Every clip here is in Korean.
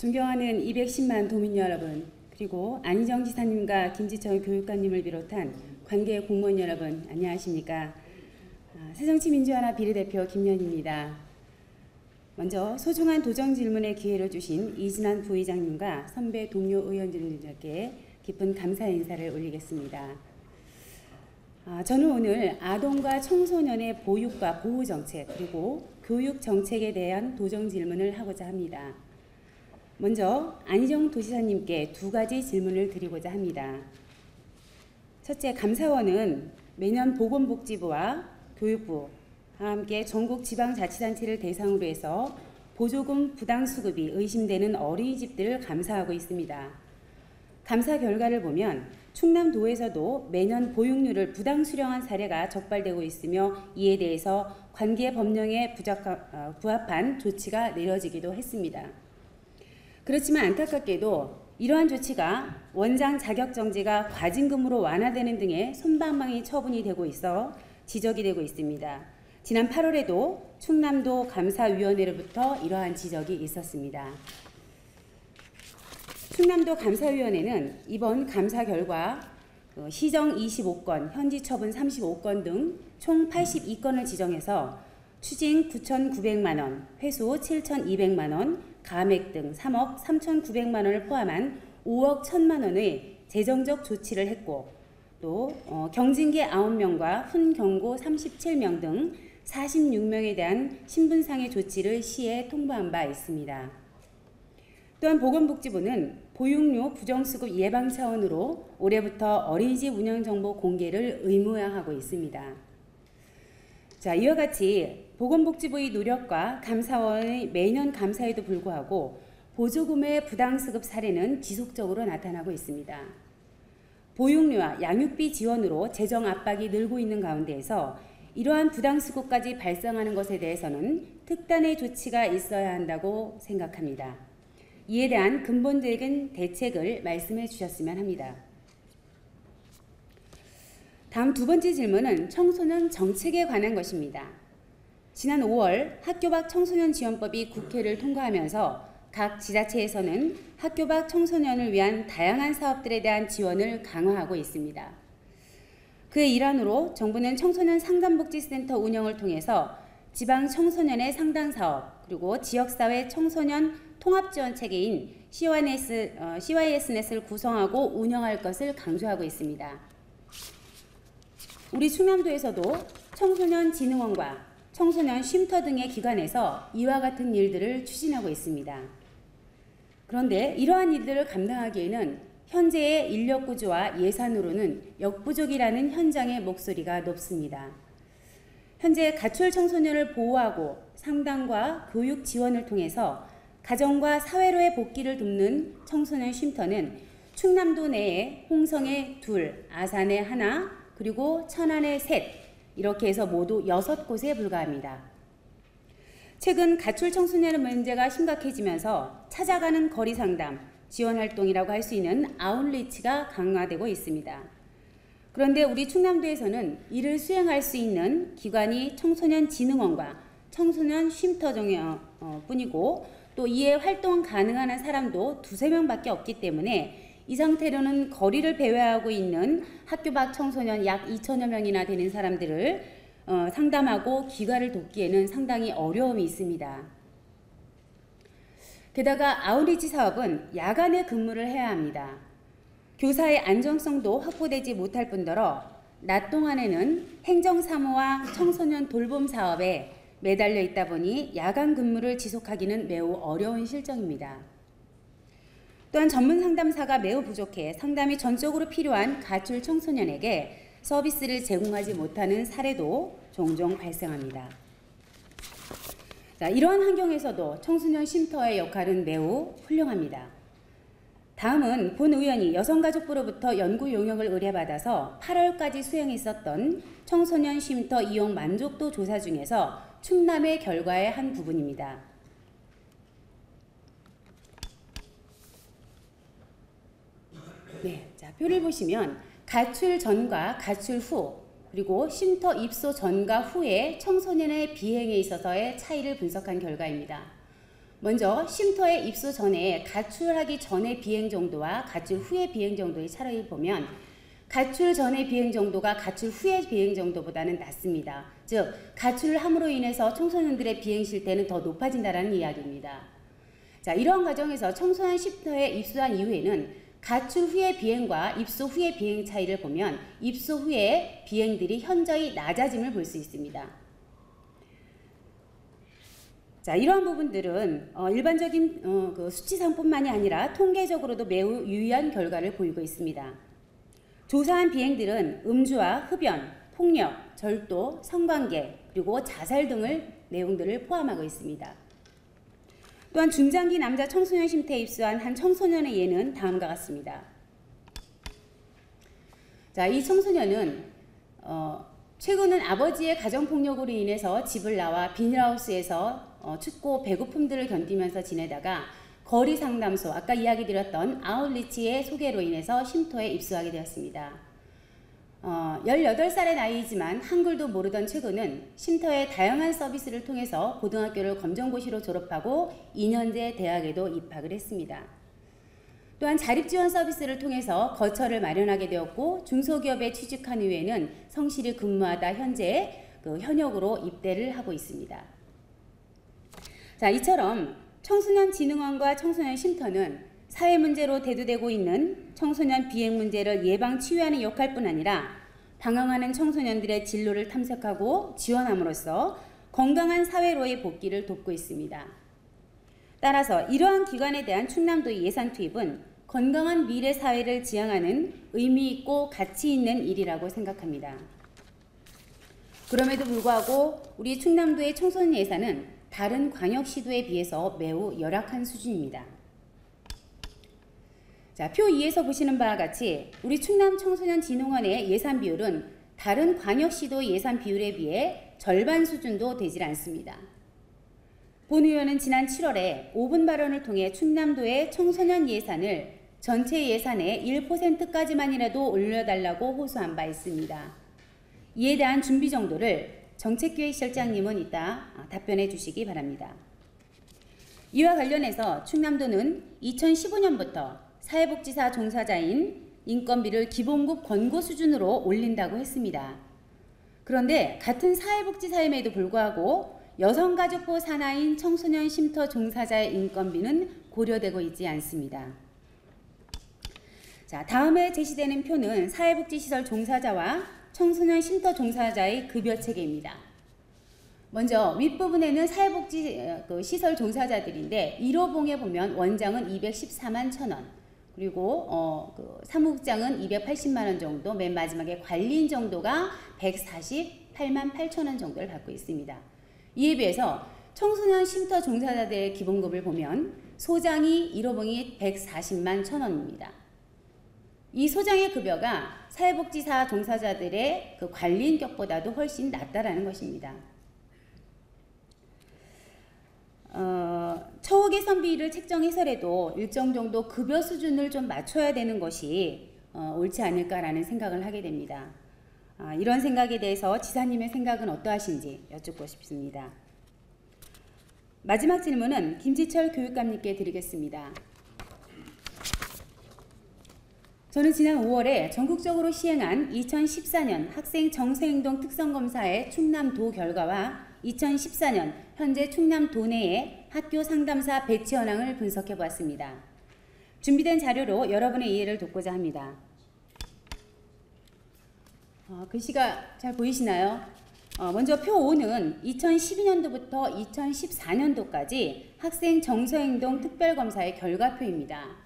존경하는 210만 도민 여러분, 그리고 안희정 지사님과 김지철 교육감님을 비롯한 관계 공무원 여러분, 안녕하십니까? 새정치민주연합 비례대표 김연희입니다. 먼저 소중한 도정 질문의 기회를 주신 이진환 부의장님과 선배 동료 의원님들께 깊은 감사 인사를 올리겠습니다. 저는 오늘 아동과 청소년의 보육과 보호 정책 그리고 교육 정책에 대한 도정 질문을 하고자 합니다. 먼저 안희정 도지사님께 두 가지 질문을 드리고자 합니다. 첫째, 감사원은 매년 보건복지부와 교육부와 함께 전국 지방자치단체를 대상으로 해서 보조금 부당수급이 의심되는 어린이집들을 감사하고 있습니다. 감사 결과를 보면 충남도에서도 매년 보육료를 부당 수령한 사례가 적발되고 있으며 이에 대해서 관계 법령에 부합한 조치가 내려지기도 했습니다. 그렇지만 안타깝게도 이러한 조치가 원장 자격정지가 과징금으로 완화되는 등의 솜방망이 처분이 되고 있어 지적이 되고 있습니다. 지난 8월에도 충남도 감사위원회로부터 이러한 지적이 있었습니다. 충남도 감사위원회는 이번 감사 결과 시정 25건, 현지 처분 35건 등 총 82건을 지정해서 추징 9,900만 원, 회수 7,200만 원, 감액 등 3억 3,900만 원을 포함한 5억 1,000만 원의 재정적 조치를 했고 또 경징계 9명과 훈경고 37명 등 46명에 대한 신분상의 조치를 시에 통보한 바 있습니다. 또한 보건복지부는 보육료 부정수급 예방 차원으로 올해부터 어린이집 운영정보 공개를 의무화하고 있습니다. 자, 이와 같이 보건복지부의 노력과 감사원의 매년 감사에도 불구하고 보조금의 부당수급 사례는 지속적으로 나타나고 있습니다. 보육료와 양육비 지원으로 재정 압박이 늘고 있는 가운데에서 이러한 부당수급까지 발생하는 것에 대해서는 특단의 조치가 있어야 한다고 생각합니다. 이에 대한 근본적인 대책을 말씀해 주셨으면 합니다. 다음 두 번째 질문은 청소년 정책에 관한 것입니다. 지난 5월 학교 밖 청소년 지원법이 국회를 통과하면서 각 지자체에서는 학교 밖 청소년을 위한 다양한 사업들에 대한 지원을 강화하고 있습니다. 그의 일환으로 정부는 청소년 상담복지센터 운영을 통해서 지방 청소년의 상담 사업 그리고 지역사회 청소년 통합지원체계인 CYS넷을 구성하고 운영할 것을 강조하고 있습니다. 우리 충남도에서도 청소년진흥원과 청소년 쉼터 등의 기관에서 이와 같은 일들을 추진하고 있습니다. 그런데 이러한 일들을 감당하기에는 현재의 인력 구조와 예산으로는 역부족이라는 현장의 목소리가 높습니다. 현재 가출 청소년을 보호하고 상담과 교육 지원을 통해서 가정과 사회로의 복귀를 돕는 청소년 쉼터는 충남도 내에 홍성에 2, 아산에 1, 그리고 천안에 3, 이렇게 해서 모두 6곳에 불과합니다. 최근 가출 청소년의 문제가 심각해지면서 찾아가는 거리 상담, 지원 활동이라고 할 수 있는 아웃리치가 강화되고 있습니다. 그런데 우리 충남도에서는 이를 수행할 수 있는 기관이 청소년진흥원과 청소년 쉼터 뿐이고 또 이에 활동 가능한 사람도 2~3명밖에 없기 때문에 이 상태로는 거리를 배회하고 있는 학교 밖 청소년 약 2,000여 명이나 되는 사람들을 상담하고 귀가를 돕기에는 상당히 어려움이 있습니다. 게다가 아웃리치 사업은 야간에 근무를 해야 합니다. 교사의 안정성도 확보되지 못할 뿐더러 낮 동안에는 행정사무와 청소년 돌봄 사업에 매달려 있다 보니 야간 근무를 지속하기는 매우 어려운 실정입니다. 또한 전문 상담사가 매우 부족해 상담이 전적으로 필요한 가출 청소년에게 서비스를 제공하지 못하는 사례도 종종 발생합니다. 자, 이러한 환경에서도 청소년 쉼터의 역할은 매우 훌륭합니다. 다음은 본 의원이 여성가족부로부터 연구 용역을 의뢰받아서 8월까지 수행했었던 청소년 쉼터 이용 만족도 조사 중에서 충남의 결과의 한 부분입니다. 네, 자, 표를 보시면 가출 전과 가출 후 그리고 쉼터 입소 전과 후의 청소년의 비행에 있어서의 차이를 분석한 결과입니다. 먼저 쉼터에 입소 전에 가출하기 전의 비행 정도와 가출 후의 비행 정도의 차이를 보면 가출 전의 비행 정도가 가출 후의 비행 정도보다는 낮습니다. 즉 가출을 함으로 인해서 청소년들의 비행 실태는 더 높아진다는 이야기입니다. 자, 이러한 과정에서 청소년 쉼터에 입소한 이후에는 가출 후의 비행과 입소 후의 비행 차이를 보면 입소 후의 비행들이 현저히 낮아짐을 볼 수 있습니다. 자, 이러한 부분들은 일반적인 그 수치상뿐만이 아니라 통계적으로도 매우 유의한 결과를 보이고 있습니다. 조사한 비행들은 음주와 흡연, 폭력, 절도, 성관계, 그리고 자살 등을 내용들을 포함하고 있습니다. 또한 중장기 남자 청소년 쉼터에 입소한 한 청소년의 예는 다음과 같습니다. 자, 이 청소년은 최근은 아버지의 가정폭력으로 인해서 집을 나와 비닐하우스에서 춥고 배고픔들을 견디면서 지내다가 거리 상담소, 아까 이야기 드렸던 아웃리치의 소개로 인해서 쉼터에 입소하게 되었습니다. 18살의 나이이지만 한글도 모르던 최근은 쉼터의 다양한 서비스를 통해서 고등학교를 검정고시로 졸업하고 2년제 대학에도 입학을 했습니다. 또한 자립지원 서비스를 통해서 거처를 마련하게 되었고 중소기업에 취직한 이후에는 성실히 근무하다 현재 그 현역으로 입대를 하고 있습니다. 자, 이처럼 청소년진흥원과 청소년 쉼터는 사회 문제로 대두되고 있는 청소년 비행 문제를 예방 치유하는 역할뿐 아니라 방황하는 청소년들의 진로를 탐색하고 지원함으로써 건강한 사회로의 복귀를 돕고 있습니다. 따라서 이러한 기관에 대한 충남도의 예산 투입은 건강한 미래 사회를 지향하는 의미 있고 가치 있는 일이라고 생각합니다. 그럼에도 불구하고 우리 충남도의 청소년 예산은 다른 광역시도에 비해서 매우 열악한 수준입니다. 자, 표 2에서 보시는 바와 같이 우리 충남청소년진흥원의 예산 비율은 다른 광역시도 예산 비율에 비해 절반 수준도 되질 않습니다. 본 의원은 지난 7월에 5분 발언을 통해 충남도의 청소년 예산을 전체 예산의 1%까지만이라도 올려달라고 호소한 바 있습니다. 이에 대한 준비 정도를 정책기획실장님은 이따 답변해 주시기 바랍니다. 이와 관련해서 충남도는 2015년부터 사회복지사 종사자인 인건비를 기본급 권고 수준으로 올린다고 했습니다. 그런데 같은 사회복지사임에도 불구하고 여성가족부 산하인 청소년 쉼터 종사자의 인건비는 고려되고 있지 않습니다. 자, 다음에 제시되는 표는 사회복지시설 종사자와 청소년 쉼터 종사자의 급여 체계입니다. 먼저 윗부분에는 사회복지 시설 종사자들인데 1호봉에 보면 원장은 214만 1,000원, 그리고 사무국장은 280만 원 정도, 맨 마지막에 관리인 정도가 148만 8,000원 정도를 받고 있습니다. 이에 비해서 청소년 쉼터 종사자들의 기본급을 보면 소장이 1호봉이 140만 1,000원입니다. 이 소장의 급여가 사회복지사 종사자들의 그 관리인 격보다도 훨씬 낮다라는 것입니다. 처우 개선비를 책정해서라도 일정 정도 급여 수준을 좀 맞춰야 되는 것이 옳지 않을까라는 생각을 하게 됩니다. 이런 생각에 대해서 지사님의 생각은 어떠하신지 여쭙고 싶습니다. 마지막 질문은 김지철 교육감님께 드리겠습니다. 저는 지난 5월에 전국적으로 시행한 2014년 학생 정서행동 특성검사의 충남도 결과와 2014년 현재 충남도 내의 학교 상담사 배치 현황을 분석해 보았습니다. 준비된 자료로 여러분의 이해를 돕고자 합니다. 글씨가 잘 보이시나요? 먼저 표 5는 2012년도부터 2014년도까지 학생 정서행동 특별검사의 결과표입니다.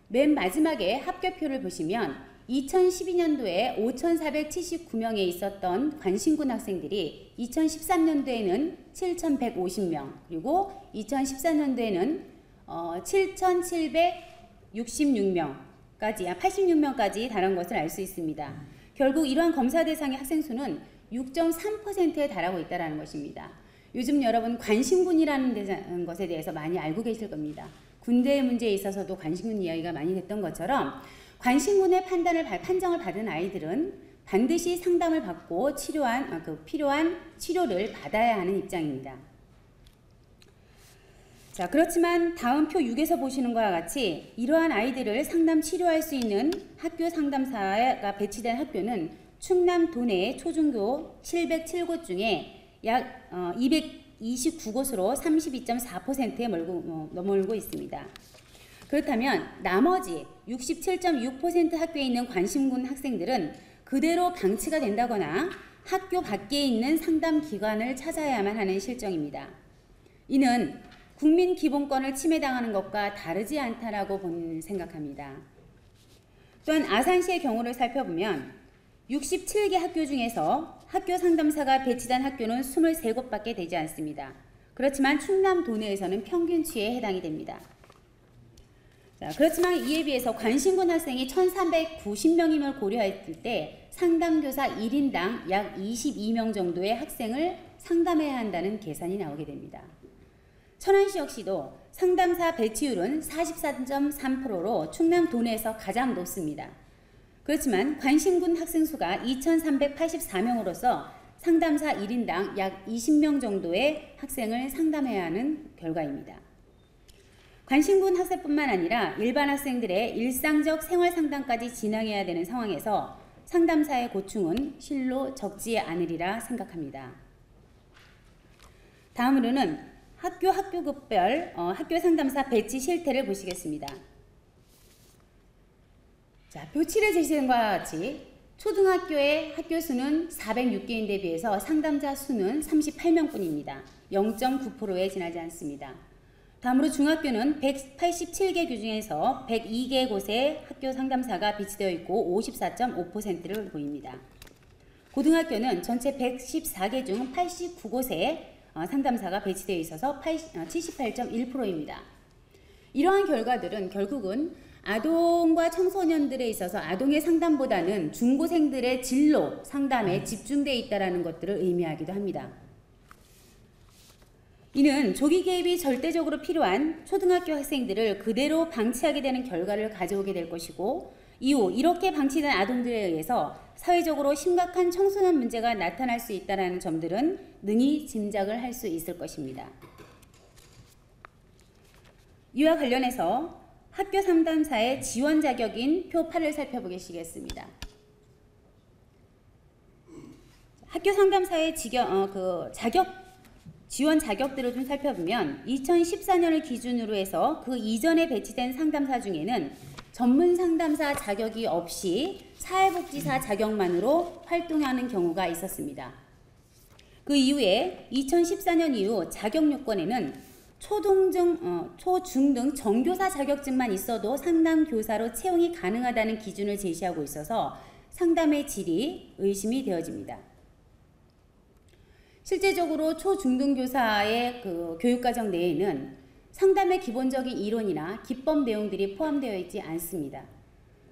맨 마지막에 합격표를 보시면 2012년도에 5,479명에 있었던 관심군 학생들이 2013년도에는 7,150명, 그리고 2014년도에는 7,766명까지, 86명까지 달한 것을 알 수 있습니다. 결국 이러한 검사 대상의 학생 수는 6.3%에 달하고 있다는 것입니다. 요즘 여러분 관심군이라는 것에 대해서 많이 알고 계실 겁니다. 군대의 문제에 있어서도 관심군 이야기가 많이 됐던 것처럼 관심군의 판정을 받은 아이들은 반드시 상담을 받고 필요한 치료를 받아야 하는 입장입니다. 자, 그렇지만 다음 표 6에서 보시는 것과 같이 이러한 아이들을 상담 치료할 수 있는 학교 상담사가 배치된 학교는 충남 도내 초중교 707곳 중에 약 229곳으로 32.4%에 머물고 있습니다. 그렇다면 나머지 67.6% 학교에 있는 관심군 학생들은 그대로 방치가 된다거나 학교 밖에 있는 상담기관을 찾아야만 하는 실정입니다. 이는 국민 기본권을 침해당하는 것과 다르지 않다라고 생각합니다. 또한 아산시의 경우를 살펴보면 67개 학교 중에서 학교 상담사가 배치된 학교는 23곳밖에 되지 않습니다. 그렇지만 충남 도내에서는 평균치에 해당이 됩니다. 자, 그렇지만 이에 비해서 관심군 학생이 1390명임을 고려했을 때 상담교사 1인당 약 22명 정도의 학생을 상담해야 한다는 계산이 나오게 됩니다. 천안시 역시도 상담사 배치율은 44.3%로 충남 도내에서 가장 높습니다. 그렇지만 관심군 학생 수가 2384명으로서 상담사 1인당 약 20명 정도의 학생을 상담해야 하는 결과입니다. 관심군 학생뿐만 아니라 일반 학생들의 일상적 생활 상담까지 진행해야 되는 상황에서 상담사의 고충은 실로 적지 않으리라 생각합니다. 다음으로는 학교급별 학교 상담사 배치 실태를 보시겠습니다. 자, 표 7에 제시된 것과 같이 초등학교의 학교 수는 406개인데 비해서 상담자 수는 38명뿐입니다. 0.9%에 지나지 않습니다. 다음으로 중학교는 187개 규 중에서 102개 곳에 학교 상담사가 배치되어 있고 54.5%를 보입니다. 고등학교는 전체 114개 중 89곳에 상담사가 배치되어 있어서 78.1%입니다. 이러한 결과들은 결국은 아동과 청소년들에 있어서 아동의 상담보다는 중고생들의 진로 상담에 집중되어 있다는 것들을 의미하기도 합니다. 이는 조기 개입이 절대적으로 필요한 초등학교 학생들을 그대로 방치하게 되는 결과를 가져오게 될 것이고, 이후 이렇게 방치된 아동들에 의해서 사회적으로 심각한 청소년 문제가 나타날 수 있다는 점들은 능히 짐작을 할 수 있을 것입니다. 이와 관련해서 학교 상담사의 지원 자격인 표 8을 살펴보시겠습니다. 학교 상담사의 지원 자격들을 좀 살펴보면 2014년을 기준으로 해서 그 이전에 배치된 상담사 중에는 전문 상담사 자격이 없이 사회복지사 자격만으로 활동하는 경우가 있었습니다. 그 이후에 2014년 이후 자격 요건에는 초중등 정교사 자격증만 있어도 상담교사로 채용이 가능하다는 기준을 제시하고 있어서 상담의 질이 의심이 되어집니다. 실제적으로 초중등교사의 그 교육과정 내에는 상담의 기본적인 이론이나 기법 내용들이 포함되어 있지 않습니다.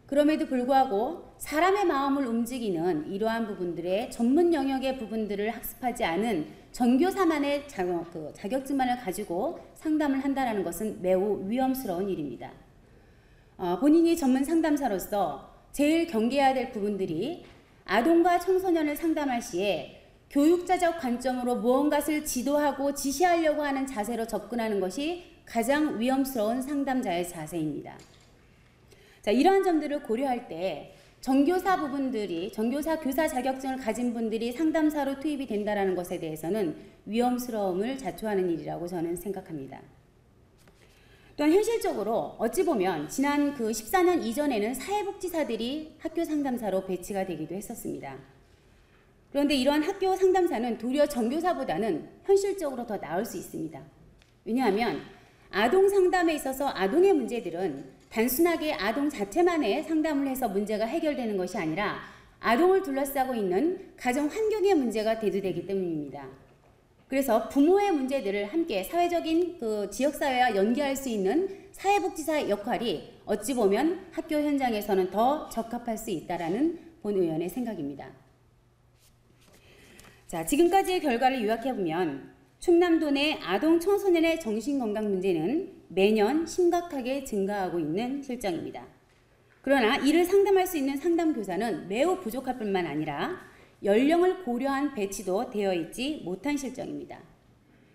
그럼에도 불구하고 사람의 마음을 움직이는 이러한 부분들의 전문 영역의 부분들을 학습하지 않은 전교사만의 자격증만을 가지고 상담을 한다는 것은 매우 위험스러운 일입니다. 본인이 전문 상담사로서 제일 경계해야 될 부분들이 아동과 청소년을 상담할 시에 교육자적 관점으로 무언가를 지도하고 지시하려고 하는 자세로 접근하는 것이 가장 위험스러운 상담자의 자세입니다. 자, 이러한 점들을 고려할 때 정교사 교사 자격증을 가진 분들이 상담사로 투입이 된다는 것에 대해서는 위험스러움을 자초하는 일이라고 저는 생각합니다. 또한 현실적으로 어찌 보면 지난 14년 이전에는 사회복지사들이 학교 상담사로 배치가 되기도 했었습니다. 그런데 이러한 학교 상담사는 도리어 정교사보다는 현실적으로 더 나을 수 있습니다. 왜냐하면 아동 상담에 있어서 아동의 문제들은 단순하게 아동 자체만의 상담을 해서 문제가 해결되는 것이 아니라 아동을 둘러싸고 있는 가정 환경의 문제가 대두되기 때문입니다. 그래서 부모의 문제들을 함께 사회적인 지역사회와 연계할 수 있는 사회복지사의 역할이 어찌 보면 학교 현장에서는 더 적합할 수 있다라는 본 의원의 생각입니다. 자, 지금까지의 결과를 요약해보면 충남도 내 아동 청소년의 정신건강 문제는 매년 심각하게 증가하고 있는 실정입니다. 그러나 이를 상담할 수 있는 상담교사는 매우 부족할 뿐만 아니라 연령을 고려한 배치도 되어 있지 못한 실정입니다.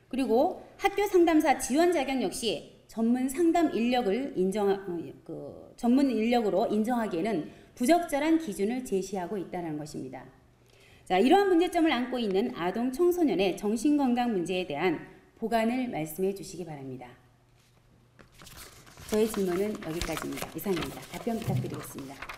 그리고 학교 상담사 지원 자격 역시 전문 상담 인력을 전문 인력으로 인정하기에는 부적절한 기준을 제시하고 있다는 것입니다. 자, 이러한 문제점을 안고 있는 아동 청소년의 정신건강 문제에 대한 보관을 말씀해 주시기 바랍니다. 저의 질문은 여기까지입니다. 이상입니다. 답변 부탁드리겠습니다.